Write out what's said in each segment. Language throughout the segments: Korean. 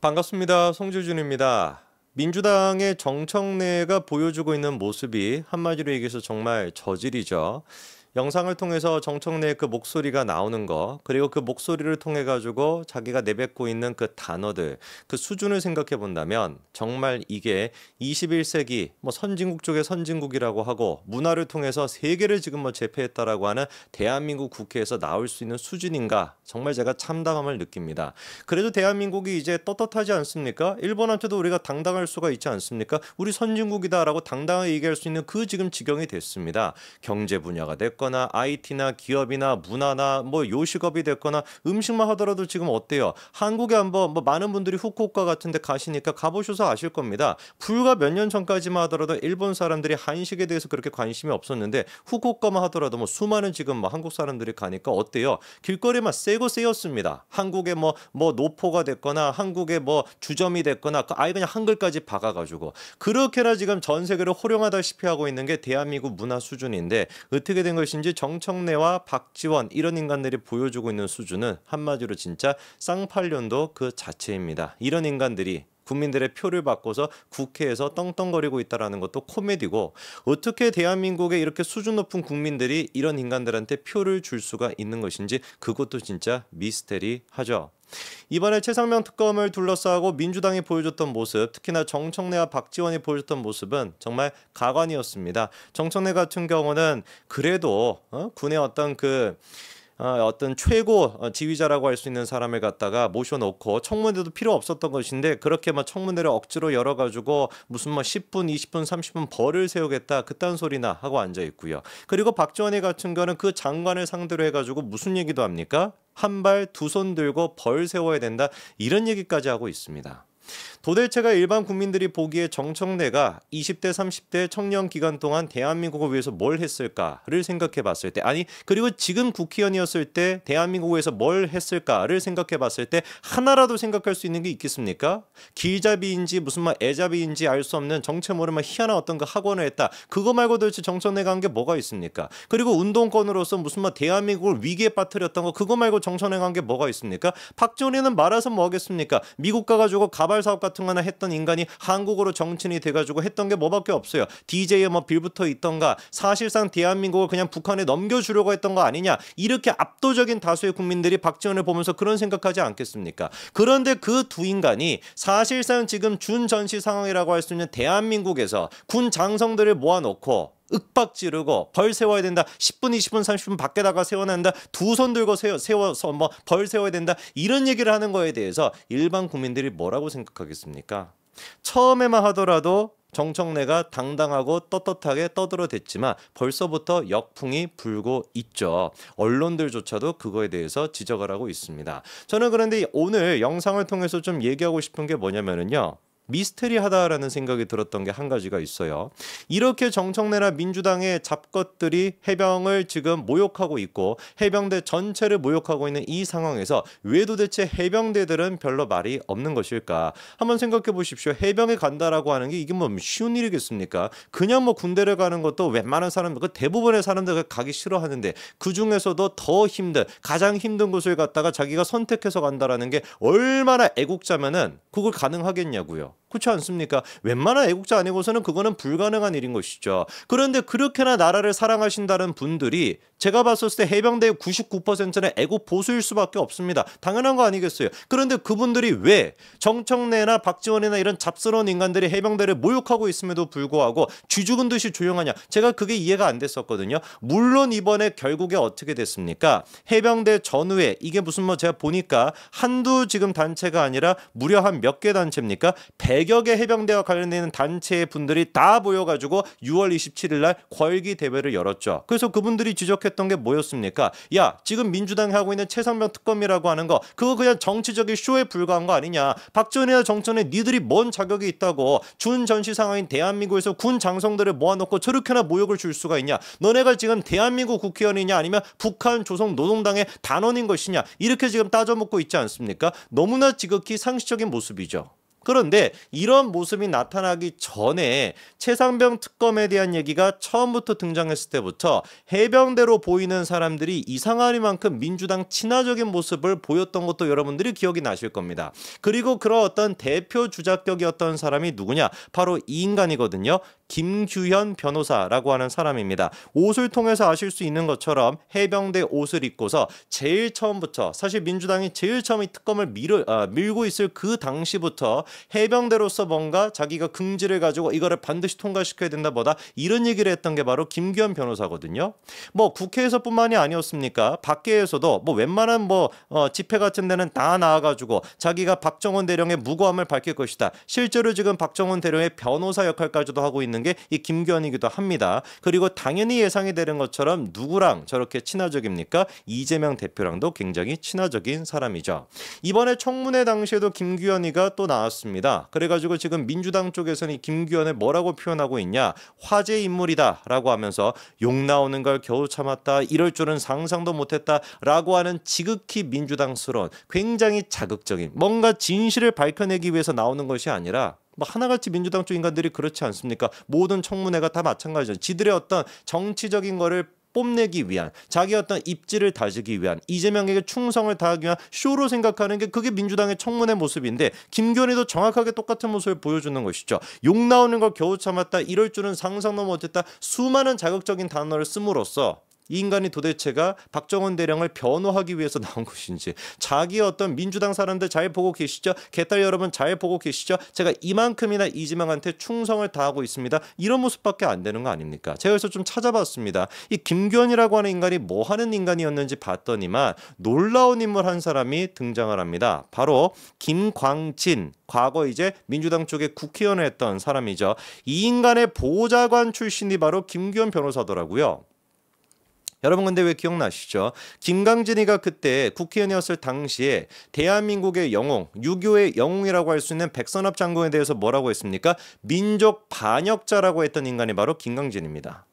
반갑습니다. 송주준입니다. 민주당의 정청래가 보여주고 있는 모습이 한마디로 얘기해서 정말 저질이죠. 영상을 통해서 정청래의 그 목소리가 나오는 거, 그리고 그 목소리를 통해 가지고 자기가 내뱉고 있는 그 단어들, 그 수준을 생각해 본다면 정말 이게 21세기 선진국 쪽의 선진국이라고 하고 문화를 통해서 세계를 지금 제패했다라고 하는 대한민국 국회에서 나올 수 있는 수준인가, 정말 제가 참담함을 느낍니다. 그래도 대한민국이 이제 떳떳하지 않습니까? 일본한테도 우리가 당당할 수가 있지 않습니까? 우리 선진국이다라고 당당하게 얘기할 수 있는 그 지금 지경이 됐습니다. 경제 분야가 됐거나 IT나 기업이나 문화나 요식업이 됐거나 음식만 하더라도 지금 어때요? 한국에 한번 많은 분들이 후쿠오카 같은 데 가시니까 가보셔서 아실 겁니다. 불과 몇 년 전까지만 하더라도 일본 사람들이 한식에 대해서 그렇게 관심이 없었는데 후쿠오카만 하더라도 수많은 지금 한국 사람들이 가니까 어때요? 길거리만 새고 새였습니다. 한국에 노포가 됐거나 한국에 주점이 됐거나 아예 그냥 한글까지 박아가지고 그렇게나 지금 전 세계를 호령하다시피 하고 있는 게 대한민국 문화 수준인데 어떻게 된 것인지 정청래와 박지원 이런 인간들이 보여주고 있는 수준은 한마디로 진짜 쌍팔년도 그 자체입니다. 이런 인간들이 국민들의 표를 받고서 국회에서 떵떵거리고 있다는 것도 코미디고, 어떻게 대한민국의 이렇게 수준 높은 국민들이 이런 인간들한테 표를 줄 수가 있는 것인지 그것도 진짜 미스테리하죠. 이번에 최상명 특검을 둘러싸고 민주당이 보여줬던 모습, 특히나 정청래와 박지원이 보여줬던 모습은 정말 가관이었습니다. 정청래 같은 경우는 그래도 군의 어떤 최고 지휘자라고 할 수 있는 사람을 갖다가 모셔놓고 청문회도 필요 없었던 것인데 그렇게 청문회를 억지로 열어가지고 무슨 10분, 20분, 30분 벌을 세우겠다 그딴 소리나 하고 앉아 있고요. 그리고 박지원이 같은 거는 그 장관을 상대로 해가지고 무슨 얘기도 합니까? 한 발 두 손 들고 벌 세워야 된다 이런 얘기까지 하고 있습니다. 도대체가 일반 국민들이 보기에 정청래가 20대 30대 청년 기간 동안 대한민국을 위해서 뭘 했을까를 생각해 봤을 때, 아니 그리고 지금 국회의원이었을 때 대한민국을 위해서 뭘 했을까를 생각해 봤을 때 하나라도 생각할 수 있는 게 있겠습니까? 길잡이인지 무슨 애잡이인지 알 수 없는 정체 모르는 희한한 어떤 그 학원을 했다. 그거 말고 도대체 정청래가 한 게 뭐가 있습니까? 그리고 운동권으로서 무슨 대한민국을 위기에 빠뜨렸던 거 그거 말고 정청래가 한 게 뭐가 있습니까? 박지원이는 말아서 뭐 하겠습니까? 미국 가가지고 가발 사업 같은 거나 했던 인간이 한국으로 정치인이 돼가지고 했던 게 뭐밖에 없어요. DJ에 빌붙어 있던가, 사실상 대한민국을 그냥 북한에 넘겨주려고 했던 거 아니냐, 이렇게 압도적인 다수의 국민들이 박지원을 보면서 그런 생각하지 않겠습니까? 그런데 그 두 인간이 사실상 지금 준전시 상황이라고 할 수 있는 대한민국에서 군 장성들을 모아놓고 윽박 지르고 벌 세워야 된다, 10분 20분 30분 밖에다가 세워야 된다, 두 손 들고 세워서 벌 세워야 된다, 이런 얘기를 하는 거에 대해서 일반 국민들이 뭐라고 생각하겠습니까? 처음에만 하더라도 정청래가 당당하고 떳떳하게 떠들어댔지만 벌써부터 역풍이 불고 있죠. 언론들조차도 그거에 대해서 지적을 하고 있습니다. 저는 그런데 오늘 영상을 통해서 좀 얘기하고 싶은 게 뭐냐면요, 미스테리하다라는 생각이 들었던 게 한 가지가 있어요. 이렇게 정청래나 민주당의 잡것들이 해병을 지금 모욕하고 있고 해병대 전체를 모욕하고 있는 이 상황에서 왜 도대체 해병대들은 별로 말이 없는 것일까? 한번 생각해 보십시오. 해병에 간다라고 하는 게 이게 쉬운 일이겠습니까? 그냥 군대를 가는 것도 웬만한 사람들, 그 대부분의 사람들 가기 싫어하는데 그 중에서도 더 가장 힘든 곳을 갖다가 자기가 선택해서 간다라는 게 얼마나 애국자면은 그걸 가능하겠냐고요. 그렇지 않습니까? 웬만한 애국자 아니고서는 그거는 불가능한 일인 것이죠. 그런데 그렇게나 나라를 사랑하신다는 분들이 제가 봤을 때 해병대의 99%는 애국 보수일 수밖에 없습니다. 당연한 거 아니겠어요? 그런데 그분들이 왜 정청래나 박지원이나 이런 잡스러운 인간들이 해병대를 모욕하고 있음에도 불구하고 쥐죽은 듯이 조용하냐? 제가 그게 이해가 안 됐었거든요. 물론 이번에 결국에 어떻게 됐습니까? 해병대 전후에 이게 무슨 제가 보니까 한두 지금 단체가 아니라 무려 한 몇 개 단체입니까? 100여 개 해병대와 관련된 단체의 분들이 다 모여가지고 6월 27일 날 궐기 대회를 열었죠. 그래서 그분들이 지적했던 게 뭐였습니까? 야, 지금 민주당이 하고 있는 최상명 특검이라고 하는 거 그거 그냥 정치적인 쇼에 불과한 거 아니냐? 박지원이나 정청래 니들이 뭔 자격이 있다고 준전시 상황인 대한민국에서 군 장성들을 모아놓고 저렇게나 모욕을 줄 수가 있냐? 너네가 지금 대한민국 국회의원이냐 아니면 북한 조선 노동당의 단원인 것이냐? 이렇게 지금 따져먹고 있지 않습니까? 너무나 지극히 상식적인 모습이죠. 그런데 이런 모습이 나타나기 전에 최상병 특검에 대한 얘기가 처음부터 등장했을 때부터 해병대로 보이는 사람들이 이상하리만큼 민주당 친화적인 모습을 보였던 것도 여러분들이 기억이 나실 겁니다. 그리고 그런 어떤 대표 주작격이었던 사람이 누구냐? 바로 이 인간이거든요. 김규현 변호사라고 하는 사람입니다. 옷을 통해서 아실 수 있는 것처럼 해병대 옷을 입고서 제일 처음부터, 사실 민주당이 제일 처음 이 특검을 밀고 있을 그 당시부터 해병대로서 뭔가 자기가 긍지를 가지고 이거를 반드시 통과시켜야 된다 보다 이런 얘기를 했던 게 바로 김규현 변호사거든요. 뭐 국회에서뿐만이 아니었습니까? 밖에서도 뭐 웬만한 집회 같은 데는 다 나와가지고 자기가 박정원 대령의 무고함을 밝힐 것이다. 실제로 지금 박정원 대령의 변호사 역할까지도 하고 있는 게 이 김규현이기도 합니다. 그리고 당연히 예상이 되는 것처럼 누구랑 저렇게 친화적입니까? 이재명 대표랑도 굉장히 친화적인 사람이죠. 이번에 청문회 당시에도 김규현이가 또 나왔습니다. 그래가지고 지금 민주당 쪽에서는 이 김규현을 뭐라고 표현하고 있냐? 화제 인물이다 라고 하면서 욕 나오는 걸 겨우 참았다, 이럴 줄은 상상도 못했다 라고 하는 지극히 민주당스러운 굉장히 자극적인 뭔가 진실을 밝혀내기 위해서 나오는 것이 아니라 뭐 하나같이 민주당 쪽 인간들이 그렇지 않습니까? 모든 청문회가 다 마찬가지죠. 지들의 어떤 정치적인 거를 뽐내기 위한, 자기 어떤 입지를 다지기 위한, 이재명에게 충성을 다하기 위한 쇼로 생각하는 게 그게 민주당의 청문회 모습인데 김규현이도 정확하게 똑같은 모습을 보여주는 것이죠. 욕 나오는 걸 겨우 참았다, 이럴 줄은 상상도 못했다, 수많은 자극적인 단어를 씀으로써 이 인간이 도대체가 박정원 대령을 변호하기 위해서 나온 것인지, 자기 어떤 민주당 사람들 잘 보고 계시죠? 개딸 여러분 잘 보고 계시죠? 제가 이만큼이나 이재명한테 충성을 다하고 있습니다. 이런 모습밖에 안 되는 거 아닙니까? 제가 그래서 좀 찾아봤습니다. 이 김규현이라고 하는 인간이 뭐 하는 인간이었는지 봤더니만 놀라운 인물 한 사람이 등장을 합니다. 바로 김광진, 과거 이제 민주당 쪽에 국회의원을 했던 사람이죠. 이 인간의 보좌관 출신이 바로 김규현 변호사더라고요. 여러분 근데 왜 기억나시죠? 김광진이가 그때 국회의원이었을 당시에 대한민국의 영웅, 유교의 영웅이라고 할 수 있는 백선엽 장군에 대해서 뭐라고 했습니까? 민족 반역자라고 했던 인간이 바로 김광진입니다.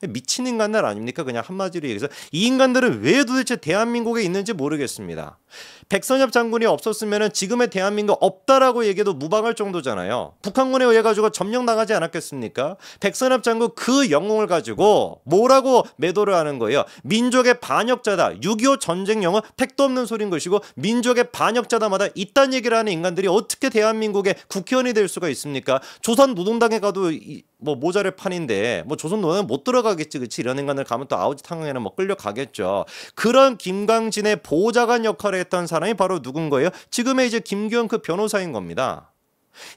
미친 인간들 아닙니까? 그냥 한마디로 얘기해서 이 인간들은 왜 도대체 대한민국에 있는지 모르겠습니다. 백선엽 장군이 없었으면 지금의 대한민국 없다라고 얘기해도 무방할 정도잖아요. 북한군에 의해 가지고 점령당하지 않았겠습니까? 백선엽 장군 그 영웅을 가지고 뭐라고 매도를 하는 거예요? 민족의 반역자다. 6.25 전쟁 영웅 택도 없는 소린 것이고 민족의 반역자다마다 이딴 얘기를 하는 인간들이 어떻게 대한민국의 국회의원이 될 수가 있습니까? 조선노동당에 가도 뭐 모자를 판인데 뭐 조선노동에 못 들어가겠지, 그치? 이런 인간들 가면 또 아우지탕에는 뭐 끌려가겠죠. 그런 김광진의 보좌관 역할을 했던 사람이 바로 누군 거예요? 지금의 이제 김규현 그 변호사인 겁니다.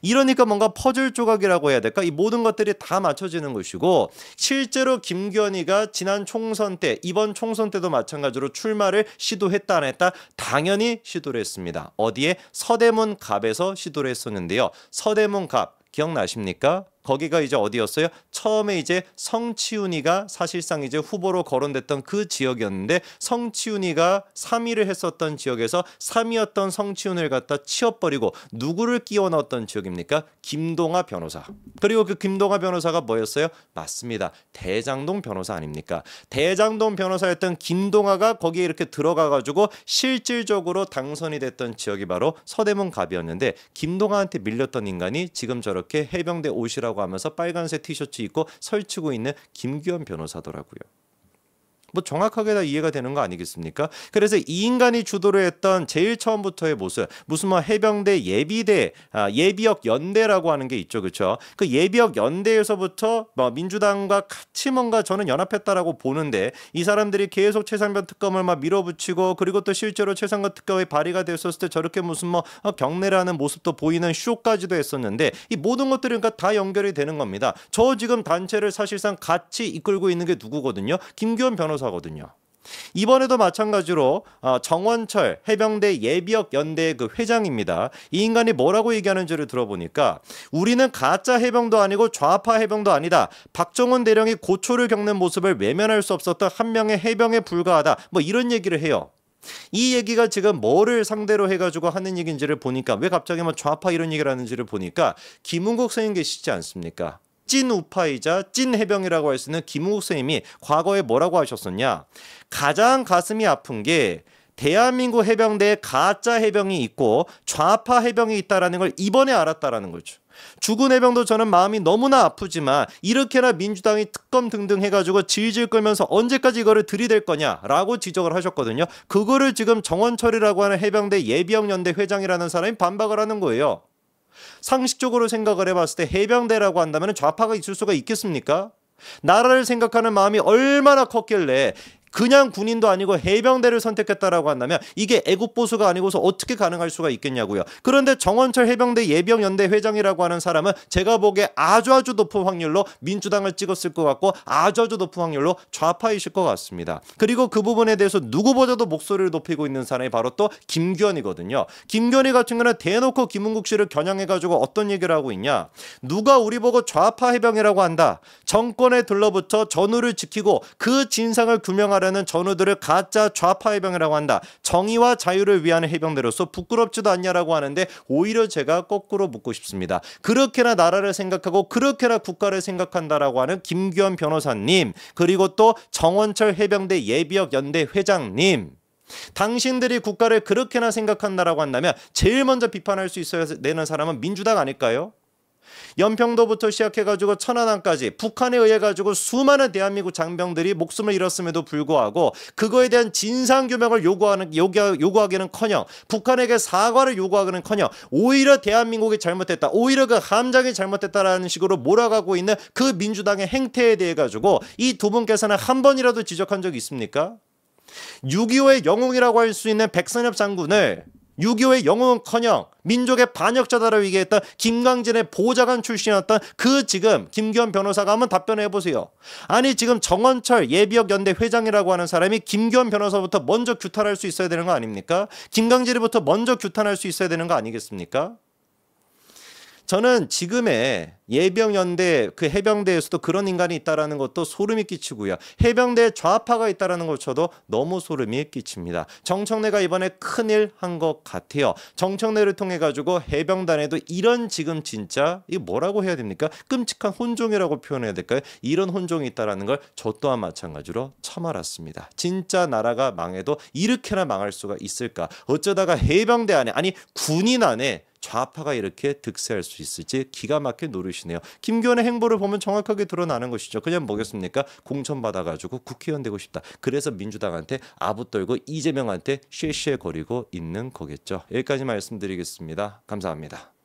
이러니까 뭔가 퍼즐 조각이라고 해야 될까? 이 모든 것들이 다 맞춰지는 것이고, 실제로 김규현이가 지난 총선 때, 이번 총선 때도 마찬가지로 출마를 시도했다 안 했다? 당연히 시도를 했습니다. 어디에? 서대문 갑에서 시도를 했었는데요. 서대문 갑 기억나십니까? 거기가 이제 어디였어요? 처음에 이제 성치훈이가 사실상 이제 후보로 거론됐던 그 지역이었는데, 성치훈이가 3위를 했었던 지역에서 3위였던 성치훈을 갖다 치워버리고 누구를 끼워 넣었던 지역입니까? 김동아 변호사. 그리고 그 김동아 변호사가 뭐였어요? 맞습니다. 대장동 변호사 아닙니까? 대장동 변호사였던 김동아가 거기에 이렇게 들어가가지고 실질적으로 당선이 됐던 지역이 바로 서대문 갑이었는데, 김동아한테 밀렸던 인간이 지금 저렇게 해병대 옷이라고 하면서 빨간색 티셔츠 입고 설치고 있는 김규현 변호사더라고요. 뭐 정확하게 다 이해가 되는 거 아니겠습니까? 그래서 이 인간이 주도를 했던 제일 처음부터의 모습, 무슨 뭐 해병대 예비대, 예비역 연대라고 하는 게 있죠, 그렇죠? 그 예비역 연대에서부터 뭐 민주당과 같이 뭔가 저는 연합했다라고 보는데, 이 사람들이 계속 최상병 특검을 막 밀어붙이고, 그리고 또 실제로 최상병 특검이 발의가 됐었을 때 저렇게 무슨 뭐 경례를 하는 모습도 보이는 쇼까지도 했었는데, 이 모든 것들이 그러니까 다 연결이 되는 겁니다. 저 지금 단체를 사실상 같이 이끌고 있는 게 누구거든요? 김규현 변호사거든요. 이번에도 마찬가지로 정원철 해병대 예비역 연대 그 회장입니다. 이 인간이 뭐라고 얘기하는지를 들어보니까, 우리는 가짜 해병도 아니고 좌파 해병도 아니다. 박정원 대령이 고초를 겪는 모습을 외면할 수 없었던 한 명의 해병에 불과하다. 뭐 이런 얘기를 해요. 이 얘기가 지금 뭐를 상대로 해가지고 하는 얘기인지를 보니까, 왜 갑자기 뭐 좌파 이런 얘기를 하는지를 보니까, 김은국 선생님 계시지 않습니까? 찐 우파이자 찐 해병이라고 할 수 있는 김은국 선생님이 과거에 뭐라고 하셨었냐? 가장 가슴이 아픈 게 대한민국 해병대에 가짜 해병이 있고 좌파 해병이 있다라는 걸 이번에 알았다라는 거죠. 죽은 해병도 저는 마음이 너무나 아프지만 이렇게나 민주당이 특검 등등 해가지고 질질 끌면서 언제까지 이거를 들이댈 거냐라고 지적을 하셨거든요. 그거를 지금 정원철이라고 하는 해병대 예비역연대 회장이라는 사람이 반박을 하는 거예요. 상식적으로 생각을 해봤을 때 해병대라고 한다면 좌파가 있을 수가 있겠습니까? 나라를 생각하는 마음이 얼마나 컸길래 그냥 군인도 아니고 해병대를 선택했다라고 한다면 이게 애국보수가 아니고서 어떻게 가능할 수가 있겠냐고요. 그런데 정원철 해병대 예비역연대 회장이라고 하는 사람은 제가 보기에 아주 높은 확률로 민주당을 찍었을 것 같고 아주 높은 확률로 좌파이실 것 같습니다. 그리고 그 부분에 대해서 누구보다도 목소리를 높이고 있는 사람이 바로 또 김기현이거든요. 김기현이 같은 경우는 대놓고 김은국 씨를 겨냥해가지고 어떤 얘기를 하고 있냐. 누가 우리 보고 좌파 해병이라고 한다. 정권에 들러붙어 전우를 지키고 그 진상을 규명하려는 전우들을 가짜 좌파 해병이라고 한다. 정의와 자유를 위한 해병대로서 부끄럽지도 않냐라고 하는데 오히려 제가 거꾸로 묻고 싶습니다. 그렇게나 나라를 생각하고 그렇게나 국가를 생각한다라고 하는 김기현 변호사님, 그리고 또 정원철 해병대 예비역연대 회장님, 당신들이 국가를 그렇게나 생각한다라고 한다면 제일 먼저 비판할 수 있어야 되는 사람은 민주당 아닐까요? 연평도부터 시작해가지고 천안함까지 북한에 의해가지고 수많은 대한민국 장병들이 목숨을 잃었음에도 불구하고 그거에 대한 진상규명을 요구하기는커녕 북한에게 사과를 요구하기는커녕 오히려 대한민국이 잘못했다, 오히려 그 함장이 잘못했다라는 식으로 몰아가고 있는 그 민주당의 행태에 대해 가지고 이 두 분께서는 한 번이라도 지적한 적이 있습니까? 6.25의 영웅이라고 할 수 있는 백선엽 장군을 6.25의 영웅은커녕 민족의 반역자다라고 얘기했던 김광진의 보좌관 출신이었던 그 지금 김기현 변호사가 한번 답변해 보세요. 아니 지금 정원철 예비역연대 회장이라고 하는 사람이 김기현 변호사부터 먼저 규탄할 수 있어야 되는 거 아닙니까? 김광진이부터 먼저 규탄할 수 있어야 되는 거 아니겠습니까? 저는 지금의 예비역연대 그 해병대에서도 그런 인간이 있다라는 것도 소름이 끼치고요. 해병대에 좌파가 있다라는 것조차도 너무 소름이 끼칩니다. 정청래가 이번에 큰일 한 것 같아요. 정청래를 통해 가지고 해병단에도 이런 지금 진짜 이거 뭐라고 해야 됩니까? 끔찍한 혼종이라고 표현해야 될까요? 이런 혼종이 있다라는 걸 저 또한 마찬가지로 처음 알았습니다. 진짜 나라가 망해도 이렇게나 망할 수가 있을까? 어쩌다가 해병대 안에, 아니 군인 안에 좌파가 이렇게 득세할 수 있을지 기가 막힌 노릇이네요. 김기현의 행보를 보면 정확하게 드러나는 것이죠. 그냥 뭐겠습니까? 공천 받아가지고 국회의원 되고 싶다. 그래서 민주당한테 아부 떨고 이재명한테 쉐쉐거리고 있는 거겠죠. 여기까지 말씀드리겠습니다. 감사합니다.